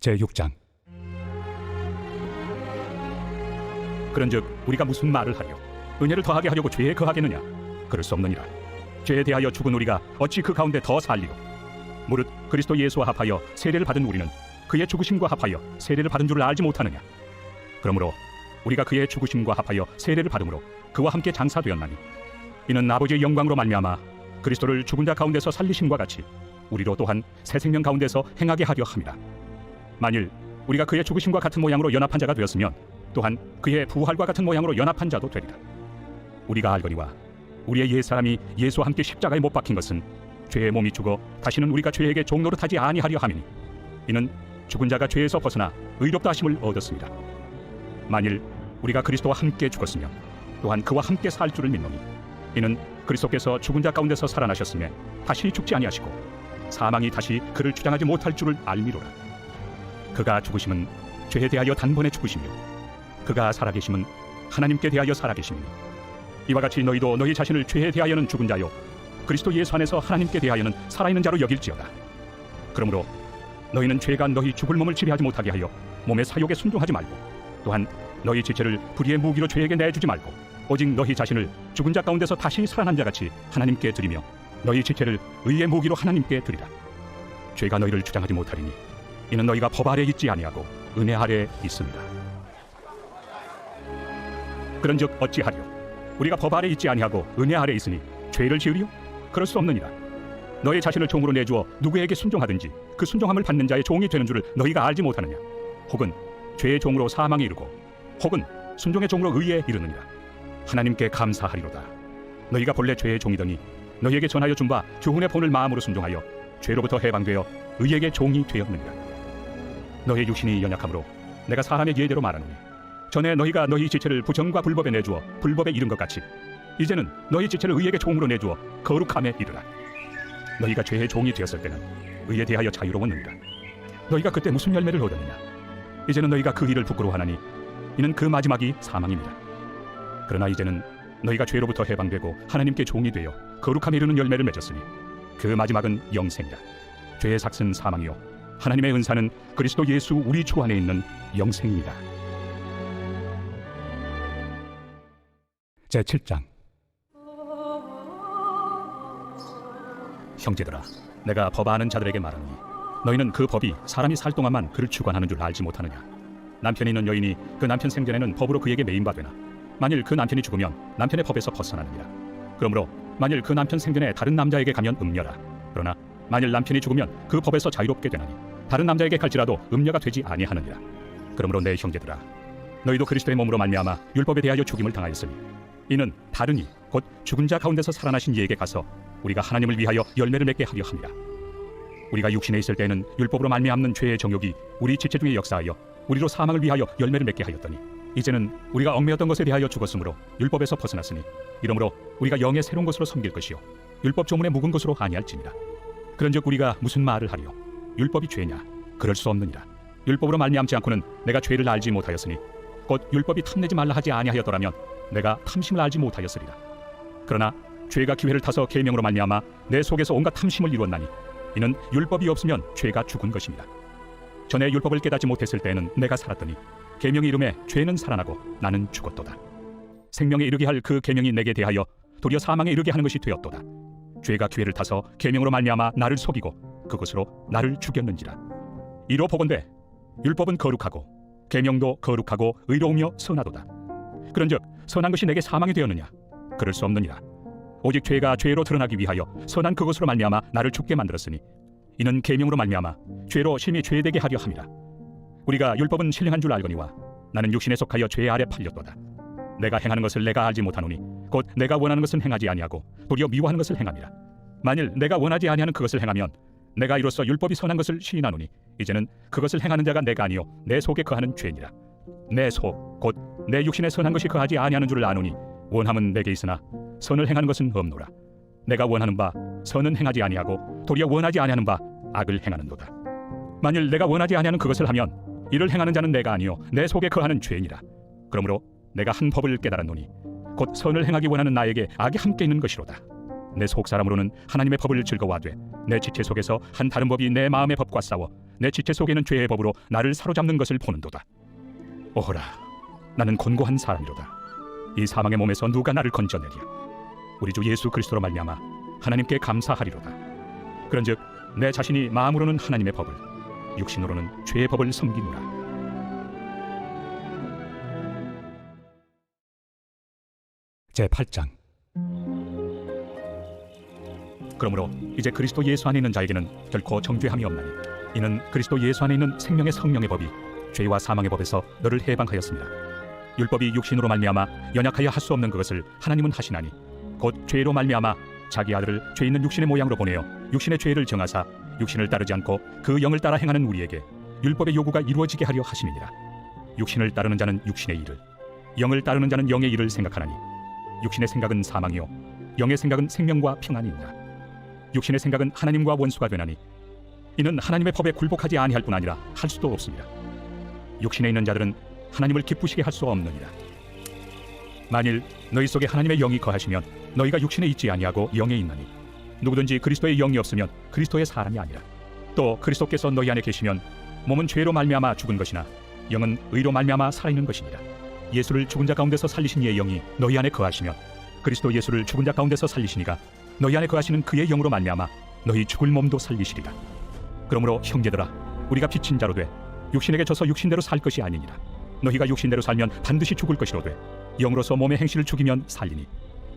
제6장. 그런즉 우리가 무슨 말을 하려? 은혜를 더하게 하려고 죄에 거하겠느냐? 그럴 수 없느니라. 죄에 대하여 죽은 우리가 어찌 그 가운데 더 살리고, 무릇 그리스도 예수와 합하여 세례를 받은 우리는 그의 죽으심과 합하여 세례를 받은 줄을 알지 못하느냐? 그러므로 우리가 그의 죽으심과 합하여 세례를 받음으로 그와 함께 장사되었나니, 이는 아버지의 영광으로 말미암아 그리스도를 죽은 자 가운데서 살리심과 같이 우리로 또한 새 생명 가운데서 행하게 하려 함이라. 만일 우리가 그의 죽으심과 같은 모양으로 연합한 자가 되었으면 또한 그의 부활과 같은 모양으로 연합한 자도 되리라. 우리가 알거니와 우리의 옛사람이 예수와 함께 십자가에 못 박힌 것은 죄의 몸이 죽어 다시는 우리가 죄에게 종노릇하지 아니하려 함이니, 이는 죽은 자가 죄에서 벗어나 의롭다 하심을 얻었습니다. 만일 우리가 그리스도와 함께 죽었으면 또한 그와 함께 살 줄을 믿노니, 이는 그리스도께서 죽은 자 가운데서 살아나셨으며 다시 죽지 아니하시고 사망이 다시 그를 주장하지 못할 줄을 알미로라. 그가 죽으심은 죄에 대하여 단번에 죽으시며 그가 살아계심은 하나님께 대하여 살아계심이니, 이와 같이 너희도 너희 자신을 죄에 대하여는 죽은 자요 그리스도 예수 안에서 하나님께 대하여는 살아있는 자로 여길지어다. 그러므로 너희는 죄가 너희 죽을 몸을 지배하지 못하게 하여 몸의 사욕에 순종하지 말고, 또한 너희 지체를 불의의 무기로 죄에게 내주지 말고, 오직 너희 자신을 죽은 자 가운데서 다시 살아난 자같이 하나님께 드리며 너희 지체를 의의 무기로 하나님께 드리라. 죄가 너희를 주장하지 못하리니, 이는 너희가 법 아래 있지 아니하고 은혜 아래 있습니다. 그런즉 어찌하리요? 우리가 법 아래 있지 아니하고 은혜 아래 있으니 죄를 지으리요? 그럴 수 없느니라. 너희 자신을 종으로 내주어 누구에게 순종하든지 그 순종함을 받는 자의 종이 되는 줄을 너희가 알지 못하느냐? 혹은 죄의 종으로 사망에 이르고, 혹은 순종의 종으로 의에 이르느니라. 하나님께 감사하리로다. 너희가 본래 죄의 종이더니 너희에게 전하여 준 바 교훈의 본을 마음으로 순종하여 죄로부터 해방되어 의에게 종이 되었느니라. 너희 육신이 연약함으로 내가 사람의 예대로 말하노니, 전에 너희가 너희 지체를 부정과 불법에 내주어 불법에 이른 것 같이 이제는 너희 지체를 의에게 종으로 내주어 거룩함에 이르라. 너희가 죄의 종이 되었을 때는 의에 대하여 자유로웠느니라. 너희가 그때 무슨 열매를 얻었느냐? 이제는 너희가 그 일을 부끄러워하나니, 이는 그 마지막이 사망입니다. 그러나 이제는 너희가 죄로부터 해방되고 하나님께 종이 되어 거룩함에 이르는 열매를 맺었으니 그 마지막은 영생이라. 죄의 삭은 사망이요 하나님의 은사는 그리스도 예수 우리 주 안에 있는 영생입니다. 제7장. 형제들아, 내가 법 아는 자들에게 말하노니, 너희는 그 법이 사람이 살 동안만 그를 주관하는 줄 알지 못하느냐? 남편이 있는 여인이 그 남편 생전에는 법으로 그에게 매인 바 되나, 만일 그 남편이 죽으면 남편의 법에서 벗어나느니라. 그러므로 만일 그 남편 생전에 다른 남자에게 가면 음녀라. 그러나 만일 남편이 죽으면 그 법에서 자유롭게 되나니 다른 남자에게 갈지라도 음녀가 되지 아니하느니라. 그러므로 내 형제들아, 너희도 그리스도의 몸으로 말미암아 율법에 대하여 죽임을 당하였으니, 이는 다른이 곧 죽은 자 가운데서 살아나신 이에게 가서 우리가 하나님을 위하여 열매를 맺게 하려 함이라. 우리가 육신에 있을 때는 율법으로 말미암는 죄의 정욕이 우리 지체 중에 역사하여 우리로 사망을 위하여 열매를 맺게 하였더니, 이제는 우리가 얽매였던 것에 대하여 죽었으므로 율법에서 벗어났으니, 이러므로 우리가 영의 새로운 것으로 섬길 것이요 율법 조문에 묵은 것으로 아니할지니라. 그런즉 우리가 무슨 말을 하리요? 율법이 죄냐? 그럴 수 없느니라. 율법으로 말미암지 않고는 내가 죄를 알지 못하였으니, 곧 율법이 탐내지 말라 하지 아니하였더라면 내가 탐심을 알지 못하였으리라. 그러나 죄가 기회를 타서 계명으로 말미암아 내 속에서 온갖 탐심을 이루었나니, 이는 율법이 없으면 죄가 죽은 것입니다. 전에 율법을 깨닫지 못했을 때에는 내가 살았더니 계명이 이름에 죄는 살아나고 나는 죽었도다. 생명에 이르게 할 그 계명이 내게 대하여 도리어 사망에 이르게 하는 것이 되었도다. 죄가 기회를 타서 계명으로 말미암아 나를 속이고 그것으로 나를 죽였는지라. 이로 보건대 율법은 거룩하고 계명도 거룩하고 의로우며 선하도다. 그런즉 선한 것이 내게 사망이 되었느냐? 그럴 수 없느니라. 오직 죄가 죄로 드러나기 위하여 선한 그것으로 말미암아 나를 죽게 만들었으니, 이는 계명으로 말미암아 죄로 심히 죄되게 하려 함이라. 우리가 율법은 신령한 줄 알거니와 나는 육신에 속하여 죄 아래 팔렸도다. 내가 행하는 것을 내가 알지 못하노니 곧 내가 원하는 것은 행하지 아니하고 도리어 미워하는 것을 행함이라. 만일 내가 원하지 아니하는 그것을 행하면 내가 이로써 율법이 선한 것을 시인하노니, 이제는 그것을 행하는 자가 내가 아니요 내 속에 거하는 죄니라. 내 속 곧 내 육신에 선한 것이 거하지 아니하는 줄을 아노니, 원함은 내게 있으나 선을 행하는 것은 없노라. 내가 원하는 바 선은 행하지 아니하고 도리어 원하지 아니하는 바 악을 행하는도다. 만일 내가 원하지 아니하는 그것을 하면 이를 행하는 자는 내가 아니요 내 속에 거하는 죄니라. 그러므로 내가 한 법을 깨달았노니, 곧 선을 행하기 원하는 나에게 악이 함께 있는 것이로다. 내 속사람으로는 하나님의 법을 즐거워하되 내 지체 속에서 한 다른 법이 내 마음의 법과 싸워 내 지체 속에 있는 죄의 법으로 나를 사로잡는 것을 보는도다. 오호라, 나는 곤고한 사람이로다. 이 사망의 몸에서 누가 나를 건져내랴. 우리 주 예수 그리스도로 말미암아 하나님께 감사하리로다. 그런즉 내 자신이 마음으로는 하나님의 법을, 육신으로는 죄의 법을 섬기노라. 제8장. 그러므로 이제 그리스도 예수 안에 있는 자에게는 결코 정죄함이 없나니, 이는 그리스도 예수 안에 있는 생명의 성령의 법이 죄와 사망의 법에서 너를 해방하였습니다. 율법이 육신으로 말미암아 연약하여 할 수 없는 그것을 하나님은 하시나니, 곧 죄로 말미암아 자기 아들을 죄 있는 육신의 모양으로 보내어 육신의 죄를 정하사 육신을 따르지 않고 그 영을 따라 행하는 우리에게 율법의 요구가 이루어지게 하려 하심이니라. 육신을 따르는 자는 육신의 일을, 영을 따르는 자는 영의 일을 생각하나니, 육신의 생각은 사망이요 영의 생각은 생명과 평안이니라. 육신의 생각은 하나님과 원수가 되나니, 이는 하나님의 법에 굴복하지 아니할 뿐 아니라 할 수도 없습니다. 육신에 있는 자들은 하나님을 기쁘시게 할 수 없느니라. 만일 너희 속에 하나님의 영이 거하시면 너희가 육신에 있지 아니하고 영에 있나니, 누구든지 그리스도의 영이 없으면 그리스도의 사람이 아니라. 또 그리스도께서 너희 안에 계시면 몸은 죄로 말미암아 죽은 것이나 영은 의로 말미암아 살아있는 것이니라. 예수를 죽은 자 가운데서 살리신 이의 영이 너희 안에 거하시면 그리스도 예수를 죽은 자 가운데서 살리시니가 너희 안에 거하시는 그의 영으로 말미암아 너희 죽을 몸도 살리시리라. 그러므로 형제들아, 우리가 빚진 자로 돼 육신에게 져서 육신대로 살 것이 아니니라. 너희가 육신대로 살면 반드시 죽을 것이로되 영으로서 몸의 행실을 죽이면 살리니,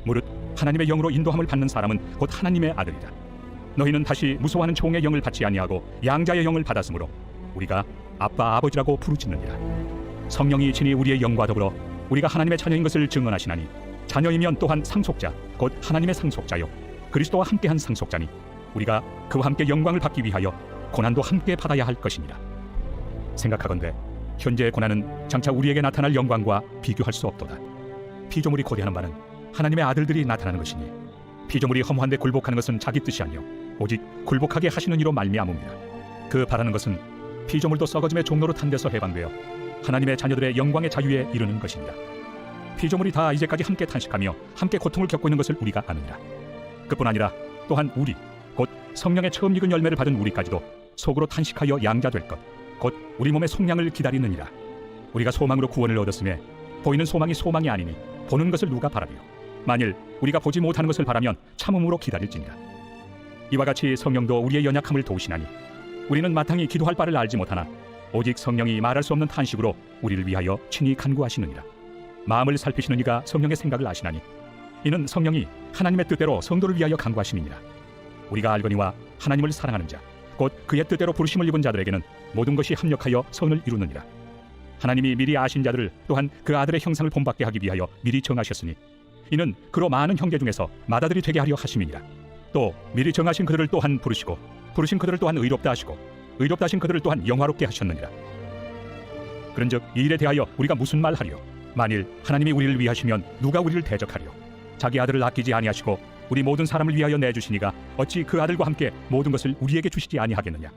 무릇 하나님의 영으로 인도함을 받는 사람은 곧 하나님의 아들이라. 너희는 다시 무서워하는 종의 영을 받지 아니하고 양자의 영을 받았으므로 우리가 아빠 아버지라고 부르짖느니라. 성령이 친히 우리의 영과 더불어 우리가 하나님의 자녀인 것을 증언하시나니, 자녀이면 또한 상속자 곧 하나님의 상속자요 그리스도와 함께한 상속자니, 우리가 그와 함께 영광을 받기 위하여 고난도 함께 받아야 할 것이니라. 생각하건대 현재의 고난은 장차 우리에게 나타날 영광과 비교할 수 없도다. 피조물이 고대하는 바는 하나님의 아들들이 나타나는 것이니, 피조물이 허무한데 굴복하는 것은 자기 뜻이 아니요 오직 굴복하게 하시는 이로 말미암음이라. 그 바라는 것은 피조물도 썩어짐의 종로로 탄 데서 해방되어 하나님의 자녀들의 영광의 자유에 이르는 것입니다. 피조물이 다 이제까지 함께 탄식하며 함께 고통을 겪고 있는 것을 우리가 아느니라. 그뿐 아니라 또한 우리, 곧 성령의 처음 익은 열매를 받은 우리까지도 속으로 탄식하여 양자될 것, 곧 우리 몸의 속량을 기다리느니라. 우리가 소망으로 구원을 얻었음에 보이는 소망이 소망이 아니니 보는 것을 누가 바라리요. 만일 우리가 보지 못하는 것을 바라면 참음으로 기다릴지니라. 이와 같이 성령도 우리의 연약함을 도우시나니, 우리는 마땅히 기도할 바를 알지 못하나 오직 성령이 말할 수 없는 탄식으로 우리를 위하여 친히 간구하시느니라. 마음을 살피시는 이가 성령의 생각을 아시나니, 이는 성령이 하나님의 뜻대로 성도를 위하여 간구하심이니라. 우리가 알거니와 하나님을 사랑하는 자, 곧 그의 뜻대로 부르심을 입은 자들에게는 모든 것이 합력하여 선을 이루느니라. 하나님이 미리 아신 자들을 또한 그 아들의 형상을 본받게 하기 위하여 미리 정하셨으니, 이는 그로 많은 형제 중에서 맏아들이 되게 하려 하심이니라. 또 미리 정하신 그들을 또한 부르시고, 부르신 그들을 또한 의롭다 하시고, 의롭다 하신 그들을 또한 영화롭게 하셨느니라. 그런즉 이 일에 대하여 우리가 무슨 말하리요? 만일 하나님이 우리를 위하시면 누가 우리를 대적하리요? 자기 아들을 아끼지 아니하시고 우리 모든 사람을 위하여 내주시니가 어찌 그 아들과 함께 모든 것을 우리에게 주시지 아니하겠느냐?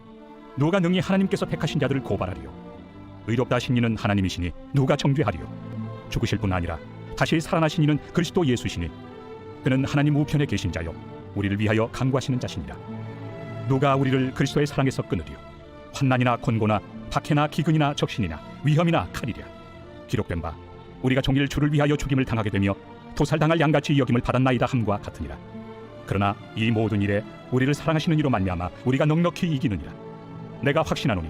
누가 능히 하나님께서 택하신 자들을 고발하리요? 의롭다 하신 이는 하나님이시니 누가 정죄하리요? 죽으실 뿐 아니라 다시 살아나신 이는 그리스도 예수시니, 그는 하나님 우편에 계신 자요 우리를 위하여 간구하시는 자시니라. 누가 우리를 그리스도의 사랑에서 끊으리요? 환난이나 곤고나 박해나 기근이나 적신이나 위험이나 칼이랴. 기록된 바 우리가 종일 주를 위하여 죽임을 당하게 되며 도살당할 양같이 여김을 받았나이다 함과 같으니라. 그러나 이 모든 일에 우리를 사랑하시는 이로 말미암아 우리가 넉넉히 이기느니라. 내가 확신하노니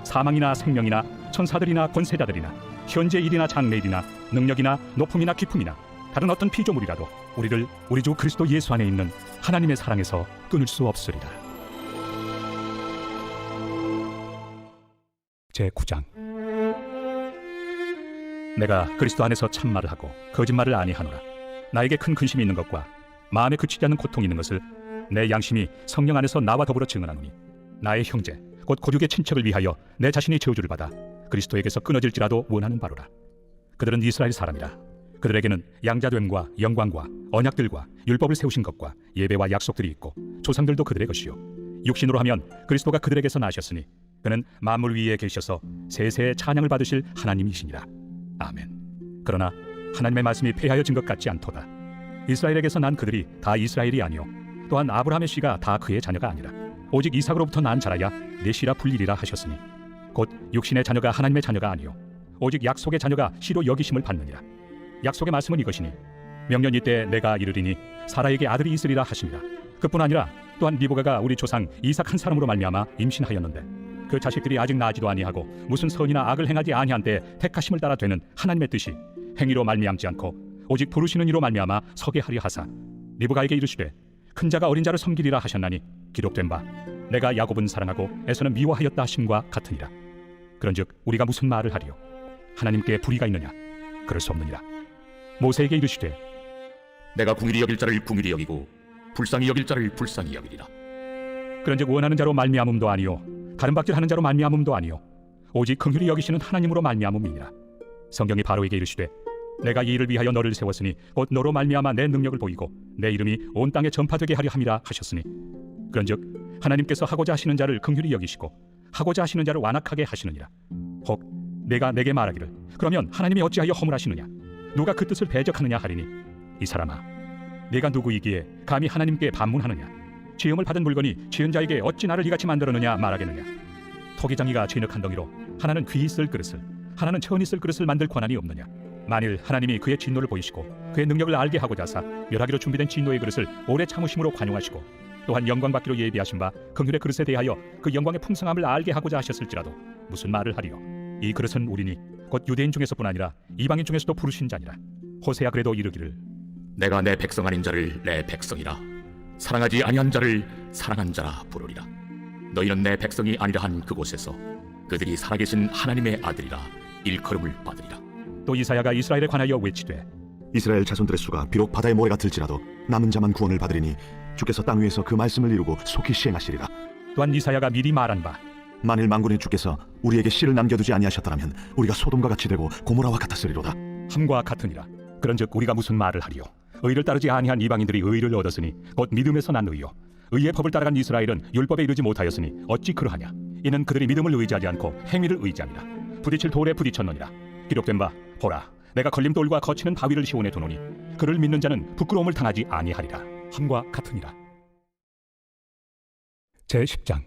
사망이나 생명이나 천사들이나 권세자들이나 현재 일이나 장래일이나 능력이나 높음이나 기품이나 다른 어떤 피조물이라도 우리를 우리 주 그리스도 예수 안에 있는 하나님의 사랑에서 끊을 수 없으리라. 제9장. 내가 그리스도 안에서 참말을 하고 거짓말을 아니하노라. 나에게 큰 근심이 있는 것과 마음에 그치지 않는 고통이 있는 것을 내 양심이 성령 안에서 나와 더불어 증언하노니, 나의 형제 곧 고륙의 친척을 위하여 내 자신이 저주를 받아 그리스도에게서 끊어질지라도 원하는 바로라. 그들은 이스라엘 사람이라. 그들에게는 양자됨과 영광과 언약들과 율법을 세우신 것과 예배와 약속들이 있고 조상들도 그들의 것이요 육신으로 하면 그리스도가 그들에게서 나셨으니 그는 만물 위에 계셔서 세세의 찬양을 받으실 하나님이시니라. 아멘. 그러나 하나님의 말씀이 폐하여진 것 같지 않도다. 이스라엘에게서 난 그들이 다 이스라엘이 아니요 또한 아브라함의 씨가 다 그의 자녀가 아니라 오직 이삭으로부터 난 자라야 내 씨라 불리리라 하셨으니 곧 육신의 자녀가 하나님의 자녀가 아니요 오직 약속의 자녀가 씨로 여기심을 받느니라. 약속의 말씀은 이것이니 명년 이때 내가 이르리니 사라에게 아들이 있으리라 하시니라. 그뿐 아니라 또한 리브가가 우리 조상 이삭 한 사람으로 말미암아 임신하였는데 그 자식들이 아직 나지도 아니하고 무슨 선이나 악을 행하지 아니한 때 택하심을 따라 되는 하나님의 뜻이 행위로 말미암지 않고 오직 부르시는 이로 말미암아 서게 하려 하사 리브가에게 이르시되 큰 자가 어린 자를 섬기리라 하셨나니 기록된 바 내가 야곱은 사랑하고 에서는 미워하였다 하심과 같으니라. 그런즉 우리가 무슨 말을 하리요? 하나님께 불의가 있느냐? 그럴 수 없느니라. 모세에게 이르시되 내가 궁일이 여길 자를 궁일이 여기고 불쌍히 여길 자를 불쌍히 여기리라. 그런즉 원하는 자로 말미암음도 아니요 가름박질하는 자로 말미암음도 아니요 오직 긍휼히 여기시는 하나님으로 말미암음이니라. 성경이 바로에게 이르시되 내가 이 일을 위하여 너를 세웠으니 곧 너로 말미암아 내 능력을 보이고 내 이름이 온 땅에 전파되게 하려 함이라 하셨으니 그런즉 하나님께서 하고자 하시는 자를 긍휼히 여기시고 하고자 하시는 자를 완악하게 하시느니라. 혹 내가 내게 말하기를 그러면 하나님이 어찌하여 허물하시느냐? 누가 그 뜻을 배적하느냐 하리니 이 사람아 네가 누구이기에 감히 하나님께 반문하느냐? 지음을 받은 물건이 지은 자에게 어찌 나를 이같이 만들었느냐 말하겠느냐? 토기장이가 진흙 한 덩이로 하나는 귀 있을 그릇을 하나는 천 있을 그릇을 만들 권한이 없느냐? 만일 하나님이 그의 진노를 보이시고 그의 능력을 알게 하고자 하사 멸하기로 준비된 진노의 그릇을 오래 참으심으로 관용하시고 또한 영광받기로 예비하신 바 긍휼의 그릇에 대하여 그 영광의 풍성함을 알게 하고자 하셨을지라도 무슨 말을 하리요? 이 그릇은 우리니 곧 유대인 중에서뿐 아니라 이방인 중에서도 부르신 자니라. 호세야 그래도 이르기를 내가 내 백성 아닌 자를 내 백성이라 사랑하지 아니한 자를 사랑한 자라 부르리라. 너희는 내 백성이 아니라 한 그곳에서 그들이 살아계신 하나님의 아들이라 일컬음을 받으리라. 또 이사야가 이스라엘에 관하여 외치되 이스라엘 자손들의 수가 비록 바다의 모래가 들지라도 남은 자만 구원을 받으리니 주께서 땅 위에서 그 말씀을 이루고 속히 시행하시리라. 또한 이사야가 미리 말한 바 만일 만군의 주께서 우리에게 씨를 남겨두지 아니하셨더라면 우리가 소돔과 같이 되고 고모라와 같았으리로다. 함과 같으니라. 그런즉 우리가 무슨 말을 하리요? 의를 따르지 아니한 이방인들이 의를 얻었으니 곧 믿음에서 난 의요 의의 법을 따라간 이스라엘은 율법에 이르지 못하였으니 어찌 그러하냐? 이는 그들이 믿음을 의지하지 않고 행위를 의지함이라. 부딪힐 돌에 부딪혔느니라. 기록된 바 보라 내가 걸림돌과 거치는 바위를 시온에 두노니 그를 믿는 자는 부끄러움을 당하지 아니하리라. 함과 같으니라. 제10장.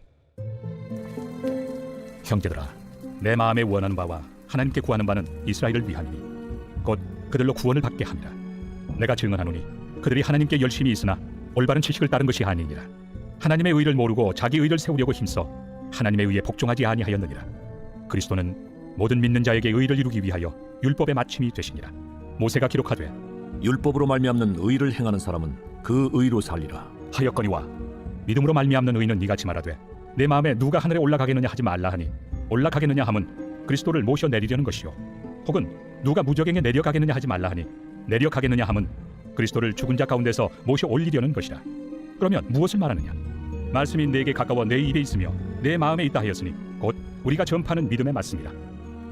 형제들아 내 마음에 원하는 바와 하나님께 구하는 바는 이스라엘을 위함이니 곧 그들로 구원을 받게 함이라. 내가 증언하노니 그들이 하나님께 열심히 있으나 올바른 지식을 따른 것이 아니니라. 하나님의 의를 모르고 자기 의를 세우려고 힘써 하나님의 의에 복종하지 아니하였느니라. 그리스도는 모든 믿는 자에게 의를 이루기 위하여 율법의 마침이 되시니라. 모세가 기록하되 율법으로 말미암는 의를 행하는 사람은 그 의로 살리라 하였거니와 믿음으로 말미암는 의는 이같이 말하되 내 마음에 누가 하늘에 올라가겠느냐 하지 말라 하니 올라가겠느냐 함은 그리스도를 모셔 내리려는 것이요 혹은 누가 무저갱에 내려가겠느냐 하지 말라 하니 내려가겠느냐 함은 그리스도를 죽은 자 가운데서 모셔 올리려는 것이라. 그러면 무엇을 말하느냐? 말씀이 내게 가까워 내 입에 있으며 내 마음에 있다 하였으니 곧 우리가 전파하는 믿음의 말씀이라.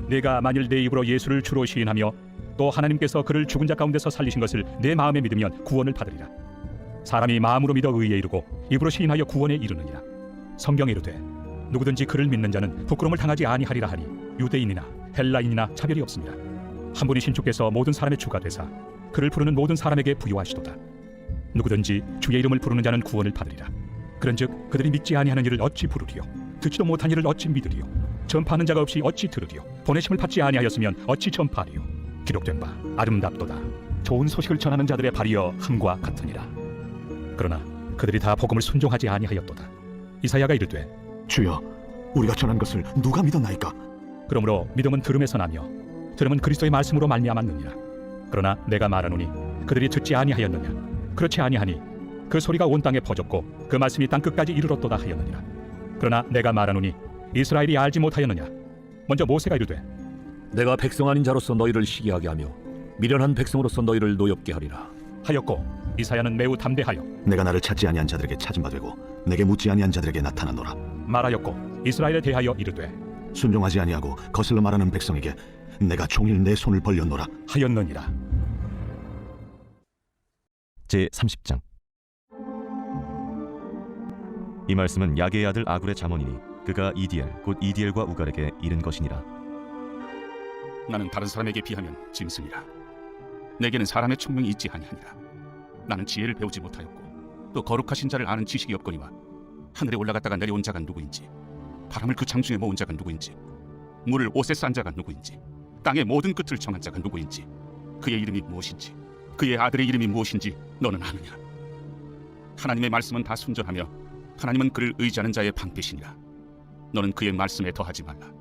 내가 만일 내 입으로 예수를 주로 시인하며 또 하나님께서 그를 죽은 자 가운데서 살리신 것을 내 마음에 믿으면 구원을 받으리라. 사람이 마음으로 믿어 의에 이르고 입으로 시인하여 구원에 이르느니라. 성경에 이르되 누구든지 그를 믿는 자는 부끄러움을 당하지 아니하리라 하니 유대인이나 헬라인이나 차별이 없습니다. 한 분이신 주께서 모든 사람의 주가 되사 그를 부르는 모든 사람에게 부요하시도다. 누구든지 주의 이름을 부르는 자는 구원을 받으리라. 그런즉 그들이 믿지 아니하는 일을 어찌 부르리요? 듣지도 못한 일을 어찌 믿으리요? 전파하는 자가 없이 어찌 들으리요? 보내심을 받지 아니하였으면 어찌 전파하리요? 기록된 바 아름답도다. 좋은 소식을 전하는 자들의 발이여 함과 같으니라. 그러나 그들이 다 복음을 순종하지 아니하였도다. 이사야가 이르되 주여 우리가 전한 것을 누가 믿었나이까? 그러므로 믿음은 들음에서 나며 들음은 그리스도의 말씀으로 말미암았느니라. 그러나 내가 말하노니 그들이 듣지 아니하였느냐? 그렇지 아니하니 그 소리가 온 땅에 퍼졌고 그 말씀이 땅 끝까지 이르렀도다 하였느니라. 그러나 내가 말하노니 이스라엘이 알지 못하였느냐? 먼저 모세가 이르되 내가 백성 아닌 자로서 너희를 시기하게 하며 미련한 백성으로서 너희를 노엽게 하리라 하였고 이사야는 매우 담대하여 내가 나를 찾지 아니한 자들에게 찾은 바 되고 내게 묻지 아니한 자들에게 나타나노라. 말하였고 이스라엘에 대하여 이르되 순종하지 아니하고 거슬러 말하는 백성에게 내가 종일 내 손을 벌렸노라 하였느니라. 제30장. 이 말씀은 야게의 아들 아굴의 잠언이니 그가 이디엘 곧 이디엘과 우갈에게 이른 것이니라. 나는 다른 사람에게 비하면 짐승이라. 내게는 사람의 총명이 있지 아니하니라. 나는 지혜를 배우지 못하였고 또 거룩하신 자를 아는 지식이 없거니와 하늘에 올라갔다가 내려온 자가 누구인지, 바람을 그 창중에 모은 자가 누구인지, 물을 옷에 싼 자가 누구인지, 땅의 모든 끝을 정한 자가 누구인지, 그의 이름이 무엇인지, 그의 아들의 이름이 무엇인지 너는 아느냐? 하나님의 말씀은 다 순전하며 하나님은 그를 의지하는 자의 방패시니라. 너는 그의 말씀에 더하지 말라.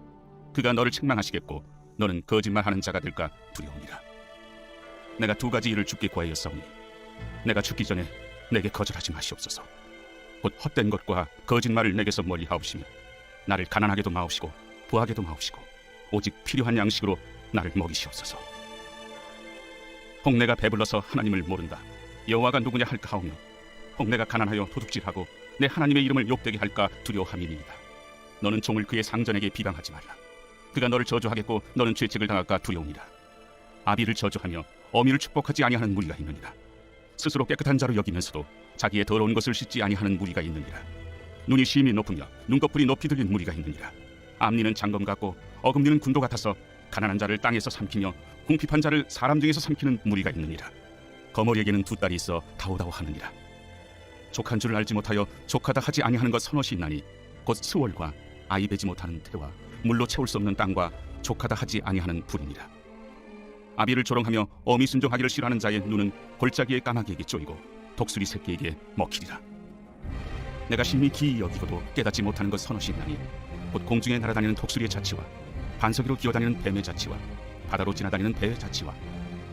그가 너를 책망하시겠고 너는 거짓말하는 자가 될까 두려우니라. 내가 두 가지 일을 주께 구하였사오니 내가 죽기 전에 내게 거절하지 마시옵소서. 곧 헛된 것과 거짓말을 내게서 멀리하옵시며 나를 가난하게도 마옵시고 부하게도 마옵시고 오직 필요한 양식으로 나를 먹이시옵소서. 혹 내가 배불러서 하나님을 모른다, 여호와가 누구냐 할까 하오며 혹 내가 가난하여 도둑질하고 내 하나님의 이름을 욕되게 할까 두려워함이니이다. 너는 종을 그의 상전에게 비방하지 말라. 그가 너를 저주하겠고 너는 죄책을 당할까 두려우니라. 아비를 저주하며 어미를 축복하지 아니하는 무리가 있느니라. 스스로 깨끗한 자로 여기면서도 자기의 더러운 것을 씻지 아니하는 무리가 있느니라. 눈이 심히 높으며 눈꺼풀이 높이 들린 무리가 있느니라. 앞니는 장검 같고 어금니는 군도 같아서 가난한 자를 땅에서 삼키며 궁핍한 자를 사람 중에서 삼키는 무리가 있느니라. 거머리에게는 두 딸이 있어 다오다오 하느니라. 족한 줄을 알지 못하여 족하다 하지 아니하는 것 서너시 있나니 곧 스월과 아이 베지 못하는 태와 물로 채울 수 없는 땅과 족하다 하지 아니하는 불이니라. 아비를 조롱하며 어미 순종하기를 싫어하는 자의 눈은 골짜기의 까마귀에게 쪼이고 독수리 새끼에게 먹히리라. 내가 심히 기이 여기고도 깨닫지 못하는 것 서너시 있나니 곧 공중에 날아다니는 독수리의 자치와 반석 위로 기어다니는 뱀의 자치와 바다로 지나다니는 배의 자치와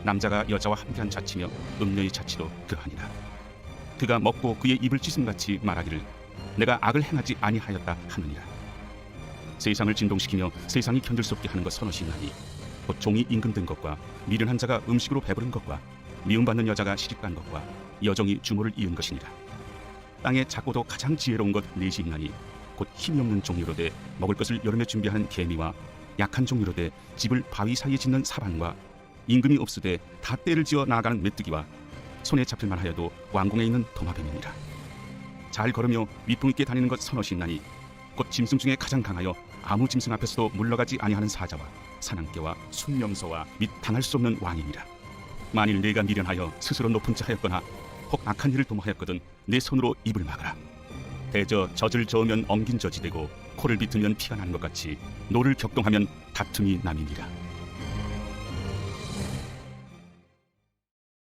남자가 여자와 함께한 자치며 음녀의 자치도 그러하니라. 그가 먹고 그의 입을 찢음같이 말하기를 내가 악을 행하지 아니하였다 하느니라. 세상을 진동시키며 세상이 견딜 수 없게 하는 것 서너시 있나니 곧 종이 임금된 것과 미련한 자가 음식으로 배부른 것과 미움받는 여자가 시집간 것과 여종이 주모를 이은 것이니라. 땅에 작고도 가장 지혜로운 것 넷이 있나니 곧 힘이 없는 종류로되 먹을 것을 여름에 준비하는 개미와 약한 종류로되 집을 바위 사이에 짓는 사반과 임금이 없으되 다 때를 지어 나아가는 메뚜기와 손에 잡힐만 하여도 왕궁에 있는 도마뱀이니라. 잘 걸으며 위풍 있게 다니는 것 서너시 있나니 곧 짐승 중에 가장 강하여 아무 짐승 앞에서도 물러가지 아니하는 사자와 사냥개와 순명소와 및 당할 수 없는 왕이니라. 만일 내가 미련하여 스스로 높은 자 하였거나 혹 악한 일을 도모하였거든 내 손으로 입을 막아라. 대저 젖을 저으면 엉긴 젖이 되고 코를 비틀면 피가 나는 것 같이 노를 격동하면 다툼이 남이니라.